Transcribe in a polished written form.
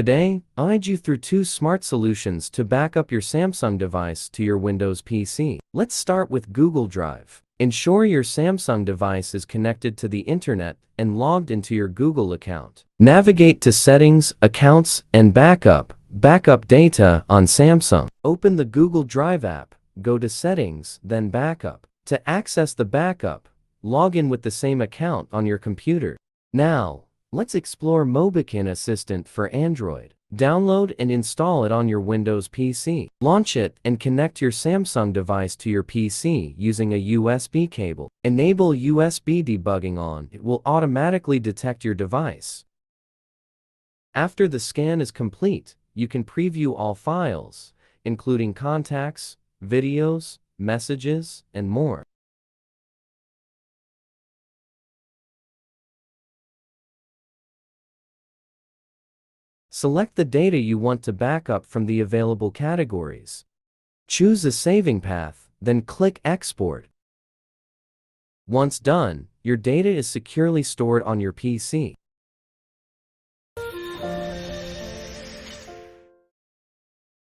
Today, I'll guide you through 2 smart solutions to back up your Samsung device to your Windows PC. Let's start with Google Drive. Ensure your Samsung device is connected to the internet and logged into your Google account. Navigate to Settings, Accounts, and Backup. Backup data on Samsung. Open the Google Drive app, go to Settings, then Backup. To access the backup, log in with the same account on your computer. Now, let's explore MobiKin Assistant for Android. Download and install it on your Windows PC. Launch it and connect your Samsung device to your PC using a USB cable. Enable USB debugging on. It will automatically detect your device. After the scan is complete, you can preview all files, including contacts, videos, messages, and more. Select the data you want to back up from the available categories. Choose a saving path, then click Export. Once done, your data is securely stored on your PC.